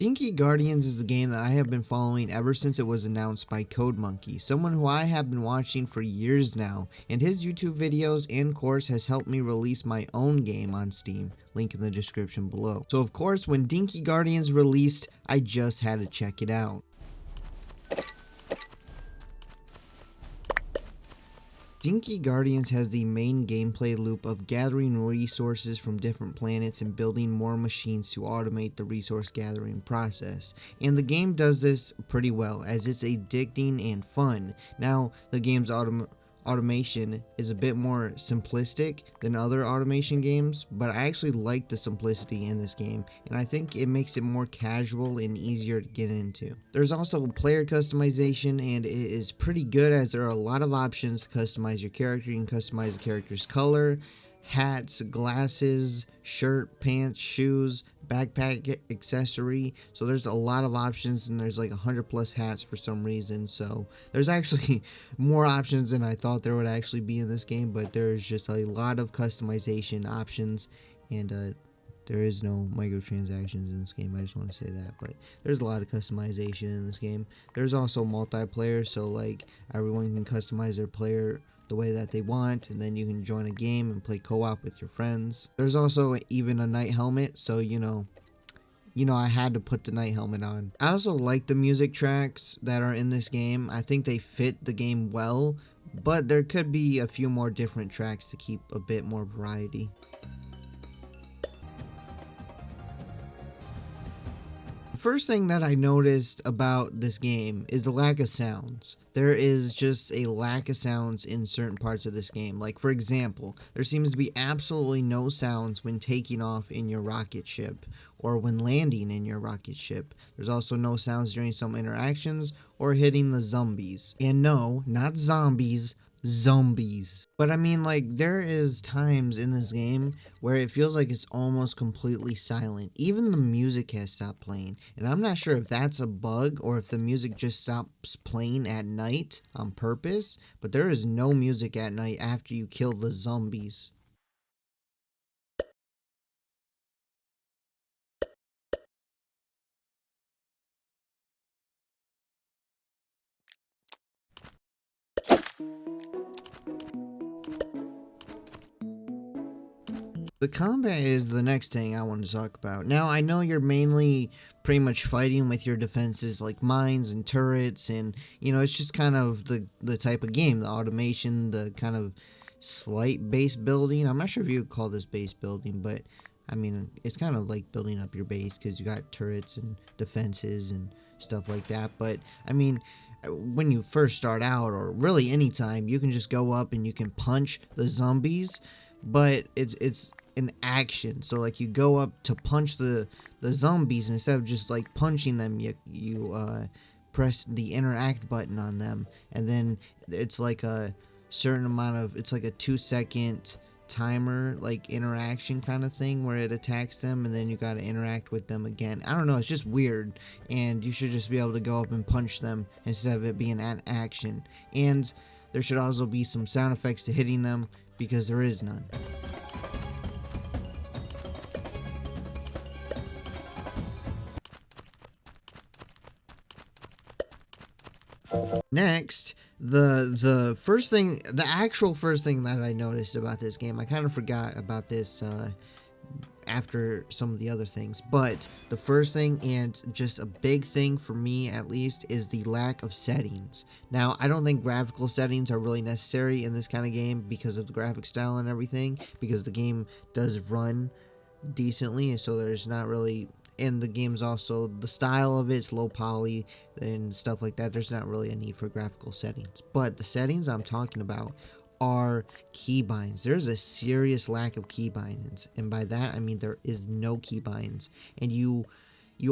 Dinky Guardians is a game that I have been following ever since it was announced by CodeMonkey, someone who I have been watching for years now, and his YouTube videos and course has helped me release my own game on Steam, link in the description below. So of course, when Dinky Guardians released, I just had to check it out. Dinky Guardians has the main gameplay loop of gathering resources from different planets and building more machines to automate the resource gathering process. And the game does this pretty well, as it's addicting and fun. Now, the game's automation is a bit more simplistic than other automation games, but I actually like the simplicity in this game, and I think it makes it more casual and easier to get into. There's also player customization, and it is pretty good as there are a lot of options to customize your character. You can customize the character's color, hats, glasses, shirt, pants, shoes, backpack, accessory. So there's a lot of options, and there's like 100+ hats for some reason. So there's actually more options than I thought there would actually be in this game, but there's just a lot of customization options, and there is no microtransactions in this game. I just want to say that, but there's a lot of customization in this game. There's also multiplayer, so like everyone can customize their player the way that they want, and then you can join a game and play co-op with your friends. There's also even a night helmet, so you know I had to put the night helmet on. I also like the music tracks that are in this game. I think they fit the game well, but there could be a few more different tracks to keep a bit more variety. First thing that I noticed about this game is the lack of sounds. There is just a lack of sounds in certain parts of this game. Like, for example, there seems to be absolutely no sounds when taking off in your rocket ship or when landing in your rocket ship. There's also no sounds during some interactions or hitting the zombies. And no, not zombies, zombies. But I mean, like, there is times in this game where it feels like it's almost completely silent. Even the music has stopped playing, and I'm not sure if that's a bug or if the music just stops playing at night on purpose, but there is no music at night after you kill the zombies. The combat is the next thing I want to talk about. Now, I know you're mainly pretty much fighting with your defenses like mines and turrets, and it's just kind of the type of game, the automation, the kind of slight base building. I'm not sure if you would call this base building, but I mean, it's kind of like building up your base because you got turrets and defenses and stuff like that. But I mean, when you first start out, or really anytime, you can just go up and you can punch the zombies, but it's an action. So like, you go up to punch the zombies, instead of just like punching them, you press the interact button on them, and then it's like a certain amount of, it's like a 2-second timer, like interaction kind of thing, where it attacks them and then you got to interact with them again. I don't know, it's just weird, and you should just be able to go up and punch them instead of it being an action. And there should also be some sound effects to hitting them, because there is none. Next, the actual first thing that I noticed about this game, I kind of forgot about this after some of the other things, but the first thing, and just a big thing for me at least, is the lack of settings. Now, I don't think graphical settings are really necessary in this kind of game because of the graphic style and everything, because the game does run decently, so there's not really, and the game's also, the style of it's low poly and stuff like that. There's not really a need for graphical settings. But the settings I'm talking about are keybinds. There's a serious lack of keybinds, and by that I mean there is no keybinds, and you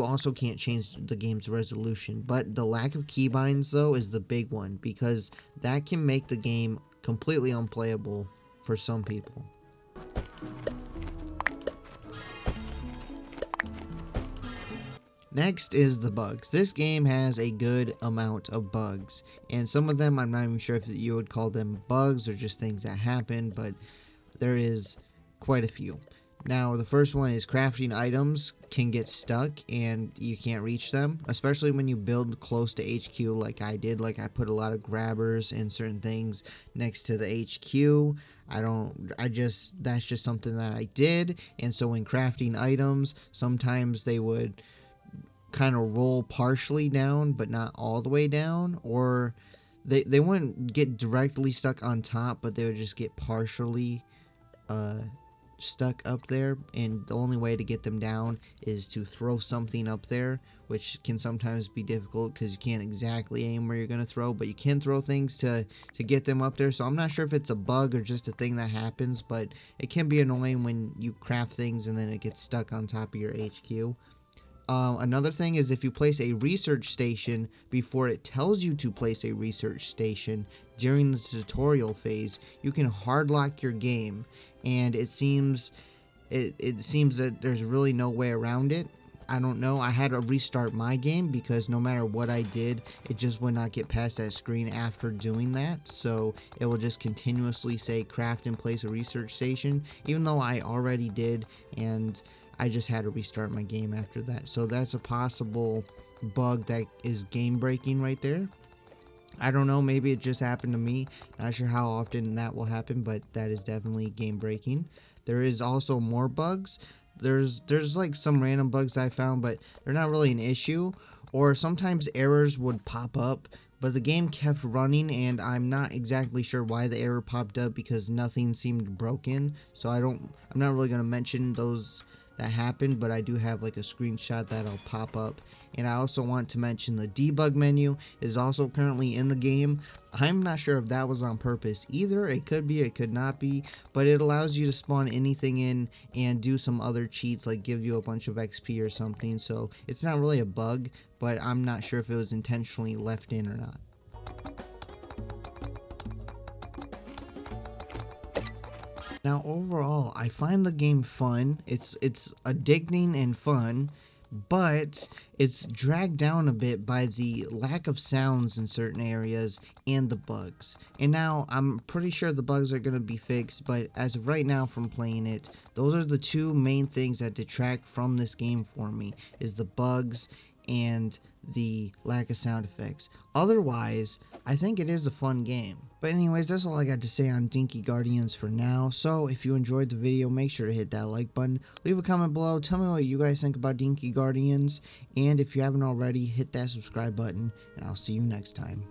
also can't change the game's resolution. But the lack of keybinds, though, is the big one, because that can make the game completely unplayable for some people. Next is the bugs. This game has a good amount of bugs, and some of them I'm not even sure if you would call them bugs or just things that happen, but there is quite a few. Now, the first one is crafting items can get stuck and you can't reach them, especially when you build close to HQ like I did. Like I put a lot of grabbers and certain things next to the HQ. That's just something that I did. And so when crafting items, sometimes they would kind of roll partially down but not all the way down, or they wouldn't get directly stuck on top, but they would just get partially stuck up there, and the only way to get them down is to throw something up there, which can sometimes be difficult because you can't exactly aim where you're going to throw, but you can throw things to get them up there. So I'm not sure if it's a bug or just a thing that happens, but it can be annoying when you craft things and then it gets stuck on top of your HQ. Another thing is if you place a research station before it tells you to place a research station during the tutorial phase, you can hard lock your game, and it seems that there's really no way around it. I don't know. I had to restart my game because no matter what I did, it just would not get past that screen after doing that. So it will just continuously say craft and place a research station, even though I already did, and I just had to restart my game after that. So that's a possible bug that is game breaking right there. I don't know, maybe it just happened to me. Not sure how often that will happen, but that is definitely game breaking. There is also more bugs. There's like some random bugs I found, but they're not really an issue. Or sometimes errors would pop up, but the game kept running, and I'm not exactly sure why the error popped up because nothing seemed broken. So I'm not really going to mention those that happened, but I do have like a screenshot that'll pop up. And I also want to mention the debug menu is also currently in the game. I'm not sure if that was on purpose either. It could be, it could not be, but it allows you to spawn anything in and do some other cheats, like give you a bunch of XP or something. So it's not really a bug, but I'm not sure if it was intentionally left in or not. Now overall, I find the game fun. It's addicting and fun, but it's dragged down a bit by the lack of sounds in certain areas and the bugs. And now I'm pretty sure the bugs are going to be fixed, but as of right now from playing it, those are the two main things that detract from this game for me, is the bugs and the lack of sound effects. Otherwise, I think it is a fun game. But anyways, that's all I got to say on Dinky Guardians for now. So if you enjoyed the video, make sure to hit that like button. Leave a comment below. Tell me what you guys think about Dinky Guardians. And if you haven't already, hit that subscribe button. And I'll see you next time.